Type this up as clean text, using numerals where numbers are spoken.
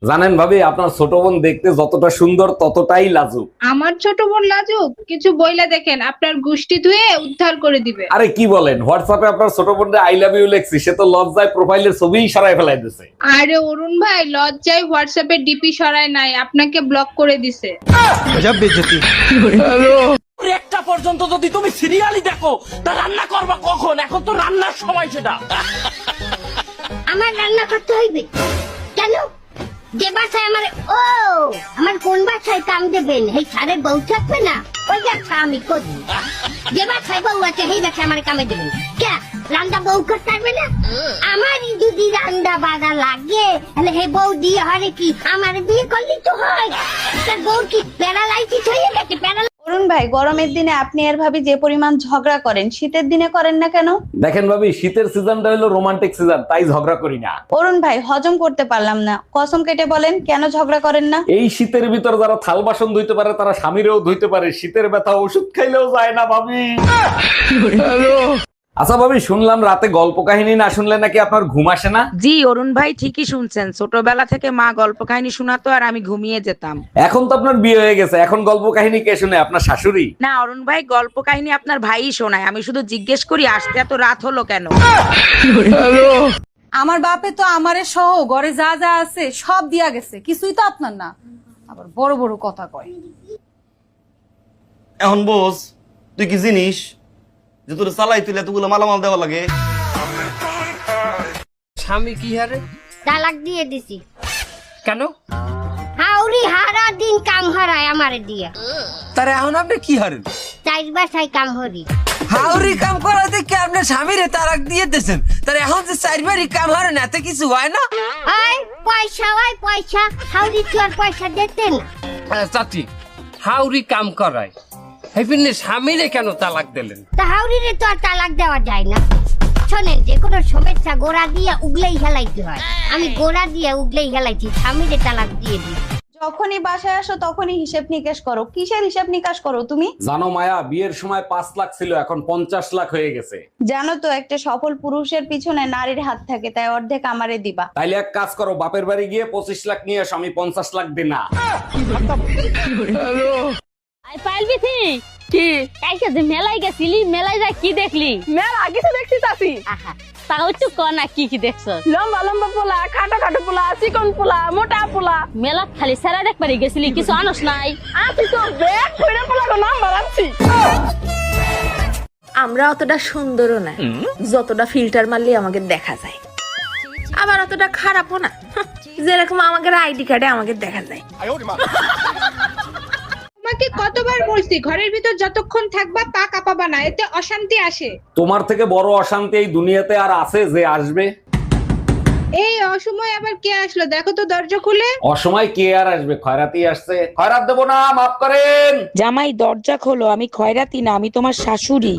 জানেন ভাবি, আপনার ছোট বোন দেখতে যতটা সুন্দর ততটাই লাজুক। আমার ছোট বোন লাজুক? কিছু বইলা দেখেন, আপনার গুষ্টি ধুয়ে উদ্ধার করে দিবে। আরে কি বলেন, হোয়াটসঅ্যাপে আপনার ছোট বোনকে আই লাভ ইউ লেখছি, সে তো লজ্জায় প্রোফাইলের ছবিই সরাই ফেলাই দিছে। আরে অরুণ ভাই, লজ্জায় হোয়াটসঅ্যাপে ডিপি সরায় নাই, আপনাকে ব্লক করে দিছে। একটা পর্যন্ত যদি তুমি সিরিয়ালই দেখো তা রান্না করবা কখন? এখন তো রান্নার সময় সেটা। আমার রান্না করতে হইবে কেন? যে বাসায় আমার কোন বাসায় কাম দেবেন এই সারে বউ থাকবে না, ওই ব্যবসা আমি করি। যে বাসায় বউ আছে সেই ব্যবসা আমার কামে দেবেন কে? রান্না বউ করতে পারবে না? আমারই যদি রান্না বাড়া লাগে তাহলে হে বউ দিয়ে হরে কি আমার বিয়ে করলি তো হয়। তার বউ কি প্যারালাইসিস হয়ে গেছে? অরুণ ভাই, গরমের দিনে আপনি আর ভাবি যে পরিমাণ ঝগড়া করেন, শীতের দিনে করেন না কেন? দেখেন ভাবি, শীতের সিজনটা হলো রোমান্টিক সিজন, তাই ঝগড়া করি না। অরুণ ভাই, হজম করতে পারলাম না, কসম কেটে বলেন কেন ঝগড়া করেন না? এই শীতের ভিতর যারা থাল বাসন ধুইতে পারে তারা স্বামীরেও ধুইতে পারে, শীতের ব্যথা ওষুধ খাইলেও যায় না ভাবি। আচ্ছা ভাবি, শুনলাম রাতে গল্প কাহিনী না শুনলে নাকি আপনার ঘুম আসে না। জি অরুণ ভাই, ঠিকই শুনছেন। ছোটবেলা থেকে মা গল্প কাহিনী শোনাতো আর আমি ঘুমিয়ে যেতাম। এখন তো আপনার বিয়ে হয়ে গেছে, এখন গল্প কাহিনী কে শুনে? আপনার শাশুড়ি? না অরুণ ভাই, গল্প কাহিনী আপনার ভাইই শোনায়। আমি শুধু জিজ্ঞেস করি আসতে এত রাত হলো কেন। আমার বাপে তো আমারে সহ ঘরে যা যা আছে সব দিয়া গেছে, কিছুই তো আপনার না, আবার বড় বড় কথা কয়। এখন বোঝ, তুই কি জিনিস যে তোর চালাই তুলে এতগুলো মালামাল দেওয়া লাগে? স্বামী কি হারে? তালাক দিয়ে দিছি। কেন? হাউরি হারা দিন কাম হারায় আমারে দিয়া। তার এখন আপনি কি হারেন? চার বাসায় কাম হরি। হাউরি কাম করা দেখে আপনার স্বামীরে তালাক দিয়ে দিয়েছেন, তার এখন যে চারবারই কাম হারেন এতে কিছু হয় না? ওই পয়সা, ওই পয়সা, হাউরি তো আর পয়সা দিতেন। চাচি, হাউরি কাম করায় হেপিনে স্বামীরে কেন তালাক দিলেন? তা হাউরিরে তো আর তালাক দেওয়া যায় না। শোনেন, যে কোনো সমস্যা গোড়া দিয়ে উগলেই হেলাইতে হয়। আমি গোড়া দিয়ে উগলেই হেলাইছি, স্বামীরে তালাক দিয়ে দিই। যখনই বাসায় আসো তখনই হিসেব নিকেশ করো। কিসের হিসেব নিকাশ করো তুমি? জানো মায়া, বিয়ের সময় 5 লাখ ছিল, এখন 50 লাখ হয়ে গেছে। জানো তো, একটা সফল পুরুষের পিছনে নারীর হাত থাকে, তাই অর্ধেক আমারে দিবা। তাইলে এক কাজ করো, বাপের বাড়ি গিয়ে 25 লাখ নিয়ে এসো, আমি 50 লাখ দিই না। আই পাইলবি থি কি কাইকে যে মেলাই গেছিলি, মেলাই যা কি দেখলি? মেলা কিছু দেখছি চাচি। আহা, তাও একটু কনা কি কি দেখছ? লম্বা লম্বা পোলা, খাটো খাটো পোলা, চিকন পোলা, মোটা পোলা। মেলা খালি সেরা দেখবারই গেছিলি, কিছু আনস নাই? আছি তো ব্যাগ কইরা পোলা গো, নাম বাড়াচ্ছি। আমরা অতটা সুন্দরও না, যতটা ফিল্টার মারলে আমাকে দেখা যায়। আবার অতটা খারাপও না, যেরকম আমাদের আইডি কার্ডে আমাকে দেখা যায়। তোমাকে কতবার বলছি ঘরের ভিতর যতক্ষণ থাকবা পা কাঁপাবা না, এতে অশান্তি আসে। তোমার থেকে বড় অশান্তি এই দুনিয়াতে আর আছে যে আসবে? এই অসময় আবার কে আসলো? দেখো তো দরজা খুলে। অসময় কে আর আসবে? খয়রাতি আসছে। খয়রাত দেবো না, মাফ করেন। জামাই দরজা খোলো, আমি খয়রাতি না, আমি তোমার শাশুড়ি।